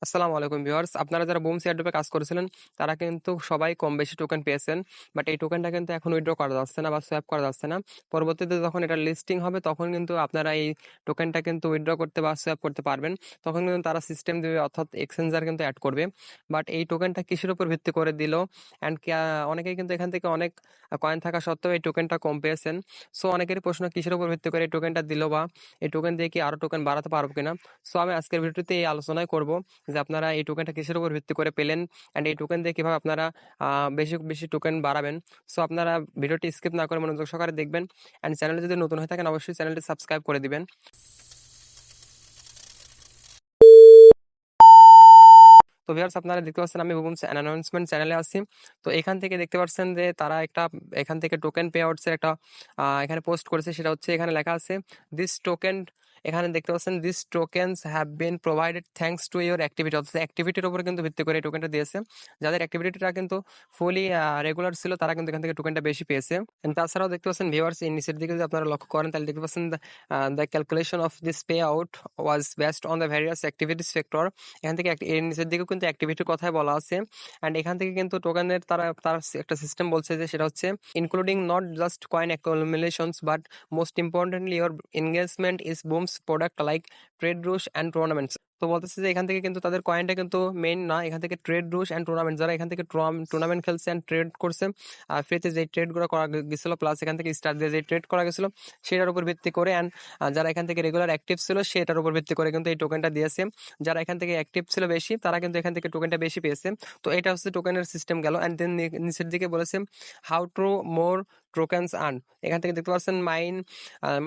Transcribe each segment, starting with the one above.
আসসালামু আলাইকুম ভিউয়ার্স, আপনারা যারা বুমস এয়ারড্রপে কাজ করেছিলেন তারা কিন্তু সবাই কম বেশি টোকেন পেয়েছেন। বাট এই টোকেনটা কিন্তু এখন উইথড্র করা যাচ্ছে না বা সোয়াপ করা যাচ্ছে না। পরবর্তীতে যখন এটা লিস্টিং হবে তখন কিন্তু আপনারা এই টোকেনটা কিন্তু উইথড্র করতে বা সোয়াপ করতে পারবেন। তখন কিন্তু তারা সিস্টেম দিবে, অর্থাৎ এক্সচেঞ্জার কিন্তু অ্যাড করবে। বাট এই টোকেনটা কিসের উপর ভিত্তি করে দিল, অ্যান্ড অনেকেই কিন্তু এখান থেকে অনেক কয়েন থাকা সত্ত্বেও এই টোকেনটা কম পেয়েছেন। সো অনেকেরই প্রশ্ন, কিসের উপর ভিত্তি করে এই টোকেনটা দিল, বা এই টোকেন দিয়ে কি আরো টোকেন বাড়াতে পারবো কিনা। সো আমি আজকের ভিডিওতে এই আলোচনায় করব যে আপনারা এই টোকেনটা কিসের উপর ভিত্তি করে পেলেন, অ্যান্ড এই টোকেন দিয়ে কিভাবে আপনারা বেশি বেশি টোকেন বাড়াবেন। সো আপনারা ভিডিওটি স্কিপ না করে মনোযোগ সহকারে দেখবেন, অ্যান্ড চ্যানেলে যদি নতুন হয়ে থাকেন অবশ্যই চ্যানেলটি সাবস্ক্রাইব করে দিবেন। তো ভিউয়ার্স, আপনারা দেখতে পাচ্ছেন আমি বুমস অ্যানাউন্সমেন্ট চ্যানেলে আছি। তো এখান থেকে দেখতে পাচ্ছেন যে তারা একটা এখান থেকে টোকেন পে আউটসের একটা এখানে পোস্ট করেছে। সেটা হচ্ছে, এখানে লেখা আছে দিস টোকেন, এখানে দেখতে পাচ্ছেন this tokens have been provided thanks to your activity, অর্থাৎ অ্যাক্টিভিটির উপর কিন্তু ভিত্তি করে এই টোকেনটা দিয়েছে। যাদের অ্যাক্টিভিটিটা কিন্তু ফুলি রেগুলার ছিল তারা কিন্তু এখান থেকে টোকেনটা বেশি পেয়েছে। And তাছাড়াও দেখতে পাচ্ছেন ভিউয়ার্স, এই নিচের দিকে যদি আপনারা লক্ষ্য করেন তাহলে দেখতে পাচ্ছেন the calculation of this pay out was based on the various activities factor. এখান থেকে এর নিচের দিকেও কিন্তু অ্যাক্টিভিটির কথাই বলা আছে। অ্যান্ড এখান থেকে কিন্তু টোকেনের তারা তার একটা সিস্টেম বলছে যে সেটা হচ্ছে including not just coin accumulations but most importantly your engagement is Boom's product like trade rush and tournaments. তো বলতেছে যে এখান থেকে কিন্তু তাদের কয়েনটা কিন্তু মেইন না, এখান থেকে ট্রেড রুশ অ্যান্ড টুর্নামেন্ট, যারা এখান থেকে টুর্নামেন্ট খেলছে অ্যান্ড ট্রেড করছে, ফ্রিতে যে ট্রেডগুলো করা গেছিল প্লাস এখান থেকে স্টার দিয়ে যে ট্রেড করা গেছিল সেটার উপর ভিত্তি করে, অ্যান্ড যারা এখান থেকে রেগুলার অ্যাক্টিভ ছিল সেটার উপর ভিত্তি করে কিন্তু এই টোকেনটা দিয়েছে। যারা এখান থেকে অ্যাক্টিভ ছিল বেশি তারা কিন্তু এখান থেকে টোকেনটা বেশি পেয়েছে। তো এটা হচ্ছে টোকেনের সিস্টেম গেল। অ্যান্ড দেন নিচের দিকে বলেছে how to more tokens earn. এখান থেকে দেখতে পাচ্ছেন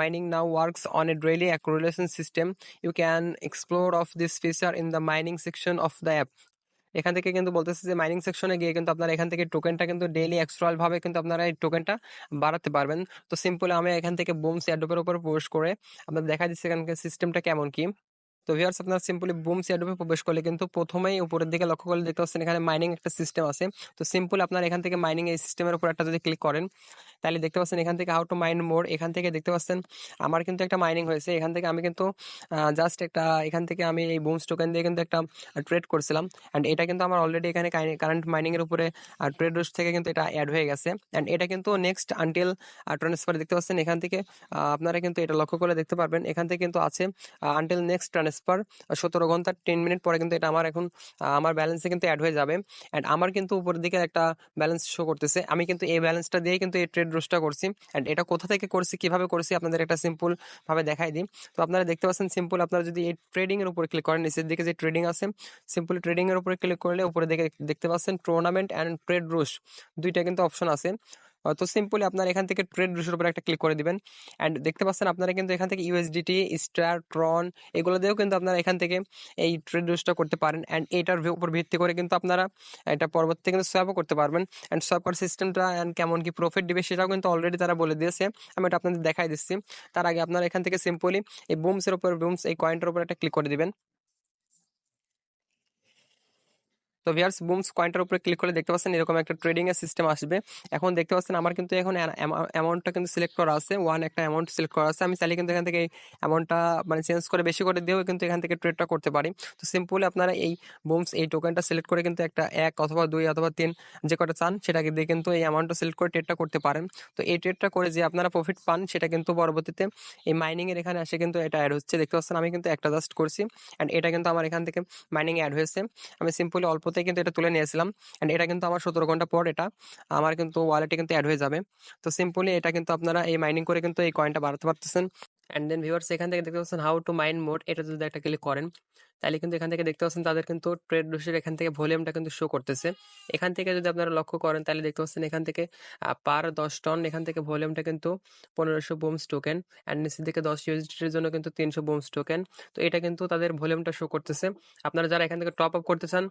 mining now works on a daily accumulation system, you can explore of this feature in the mining section of the app. এখান থেকে কিন্তু বলতেছে যে মাইনিং সেকশনে গিয়ে কিন্তু আপনারা এখান থেকে টোকেনটা কিন্তু ডেইলি এক্সট্রাল ভাবে কিন্তু আপনারা এই টোকেনটা বাড়াতে পারবেন। তো সিম্পলি আমি এখান থেকে বুমস এয়ারড্রপের উপর প্রবেশ করে আপনাদের দেখা দিচ্ছি এখানকার সিস্টেমটা কেমন কি। তো ভিউয়ার্স, আপনারা সিম্পলি বুমস এয়ারড্রপে প্রবেশ করলে কিন্তু প্রথমেই উপরের দিকে লক্ষ্য করলে দেখতে পাচ্ছেন এখানে মাইনিং একটা সিস্টেম আছে। তো সিম্পল আপনারা এখান থেকে মাইনিং এই সিস্টেমের উপর একটা যদি ক্লিক করেন তাহলে দেখতে পাচ্ছেন এখান থেকে হাউ টু মাইন মোর। এখান থেকে দেখতে পাচ্ছেন আমার কিন্তু একটা মাইনিং হয়েছে। এখান থেকে আমি কিন্তু জাস্ট একটা এখান থেকে আমি এই বুমস টোকেন দিয়ে কিন্তু একটা ট্রেড করছিলাম, অ্যান্ড এটা কিন্তু আমার অলরেডি এখানে কারেন্ট মাইনিং এর উপরে ট্রেড রুশ থেকে কিন্তু এটা অ্যাড হয়ে গেছে। অ্যান্ড এটা কিন্তু নেক্সট আনটিল ট্রান্সফার দেখতে পাচ্ছেন এখান থেকে আপনারা কিন্তু এটা লক্ষ্য করে দেখতে পারবেন। এখান থেকে কিন্তু আছে আনটিল নেক্সট ট্রান্সফার 17 ঘন্টা 10 মিনিট পরে কিন্তু এটা আমার এখন আমার ব্যালেন্সে কিন্তু অ্যাড হয়ে যাবে। অ্যান্ড আমার কিন্তু উপরের দিকে একটা ব্যালেন্স শো করতেছে। আমি কিন্তু এই ব্যালেন্সটা দিয়ে কিন্তু এই ট্রেড রুশটা করছি। অ্যান্ড এটা কোথা থেকে করছি, কিভাবে করছি, আপনাদের একটা সিম্পল ভাবে দেখাই দিই। তো আপনারা দেখতে পাচ্ছেন সিম্পল, আপনারা যদি এই ট্রেডিং এর উপরে ক্লিক করেন, নিচের দিকে যে ট্রেডিং আছে, সিম্পল ট্রেডিং এর উপরে ক্লিক করলে উপরে দিকে দেখতে পাচ্ছেন টুর্নামেন্ট অ্যান্ড ট্রেড রুশ, দুইটা কিন্তু অপশন আছে। তো সিম্পলি আপনারা এখান থেকে ট্রেড রুশের উপর একটা ক্লিক করে দিবেন। অ্যান্ড দেখতে পাচ্ছেন আপনারা কিন্তু এখান থেকে ইউএসডিটি, স্টার, ট্রন এগুলো দিয়েও কিন্তু আপনারা এখান থেকে এই ট্রেড রুশটা করতে পারেন। অ্যান্ড এটার উপর ভিত্তি করে কিন্তু আপনারা এটা পরবর্তীতে কিন্তু সোয়াপও করতে পারবেন। অ্যান্ড সোয়াপ করার সিস্টেমটা অ্যান্ড কেমন কি প্রফিট দিবে সেটাও কিন্তু অলরেডি তারা বলে দিয়েছে। আমি এটা আপনাদের দেখাই দিচ্ছি। তার আগে আপনারা এখান থেকে সিম্পলি এই বুমসের উপর, বুমস এই কয়েনটার উপর একটা ক্লিক করে দিবেন। তো ভিউয়ার্স, বুমস কয়েনটার উপরে ক্লিক করলে দেখতে পাচ্ছেন এরকম একটা ট্রেডিং এর সিস্টেম আসবে। এখন দেখতে পাচ্ছেন আমার কিন্তু এখন অ্যামাউন্টটা কিন্তু সিলেক্ট করা আছে, একটা অ্যামাউন্ট সিলেক্ট করা আছে। আমি চাইলে কিন্তু এখান থেকে অ্যামাউন্টটা মানে চেঞ্জ করে বেশি করে দিয়েও কিন্তু এখান থেকে ট্রেডটা করতে পারি। তো সিম্পলি আপনারা এই বুমস এই টোকেনটা সিলেক্ট করে কিন্তু একটা 1 অথবা 2 অথবা 3 যে কটা চান সেটাকে দিয়ে কিন্তু এই অ্যামাউন্টটা সিলেক্ট করে ট্রেডটা করতে পারেন। তো এই ট্রেডটা করে যে আপনারা প্রফিট পান সেটা কিন্তু পরবর্তীতে এই মাইনিং এর এখানে আসে কিন্তু এটা অ্যাড হচ্ছে। দেখতে পাচ্ছেন আমি কিন্তু একটা জাস্ট করছি, অ্যান্ড এটা কিন্তু আমার এখান থেকে মাইনিং অ্যাড হয়েছে। আমি সিম্পলি অল্পতেই কিন্তু এটা তুলে নিয়েছিলাম, অ্যান্ড এটা কিন্তু আমার 17 ঘন্টা পর এটা আমার কিন্তু ওয়ালেটে কিন্তু অ্যাড হয়ে যাবে। তো সিম্পলি এটা কিন্তু আপনারা এই মাইনিং করে কিন্তু এই কয়েনটা বাড়াতে পারতেছেন। অ্যান্ড দেন ভিউয়ার্স, এখান থেকে দেখতে পাচ্ছেন হাউ টু মাইন মোড, এটা যদি একটা ক্লিক করেন তাহলে কিন্তু এখান থেকে দেখতে পাচ্ছেন তাদের কিন্তু ট্রেড রুশের এখান থেকে ভলিউমটা কিন্তু শো করতেছে। এখান থেকে যদি আপনারা লক্ষ্য করেন তাহলে দেখতে পাচ্ছেন এখান থেকে পার 10 টন এখান থেকে ভলিউমটা কিন্তু 1500 বুমস টোকেন, অ্যান্ড নিচের দিকে 10 ইউএসডিটির জন্য কিন্তু 300 বুমস টোকেন। তো এটা কিন্তু তাদের ভলিউমটা শো করতেছে। আপনারা যারা এখান থেকে টপ আপ করতে চান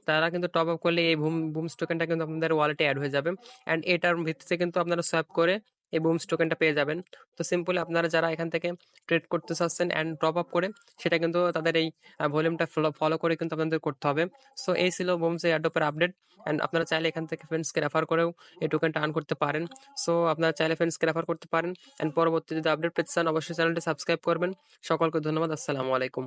তারা কিন্তু টপ আপ করলে এই বুমস টোকেনটা কিন্তু আপনাদের ওয়ালেটে অ্যাড হয়ে যাবে, অ্যান্ড এটার ভিত্তিতে কিন্তু আপনারা সোয়াপ করে এই বুমস টোকেনটা পেয়ে যাবেন। তো সিম্পলি আপনারা যারা এখান থেকে ট্রেড করতে চাচ্ছেন অ্যান্ড টপ আপ করে, সেটা কিন্তু তাদের এই ভলিউমটা ফলো করে কিন্তু আপনাদের করতে হবে। সো এই ছিল বুমস এয়ারড্রপের আপডেট, অ্যান্ড আপনারা চাইলে এখান থেকে ফ্রেন্ডসকে রেফার করেও এই টোকেনটা আর্ন করতে পারেন। সো আপনারা চাইলে ফ্রেন্ডসকে রেফার করতে পারেন, অ্যান্ড পরবর্তী যদি আপডেট পেতে চান অবশ্যই চ্যানেলটি সাবস্ক্রাইব করবেন। সকলকে ধন্যবাদ। আসসালামু আলাইকুম।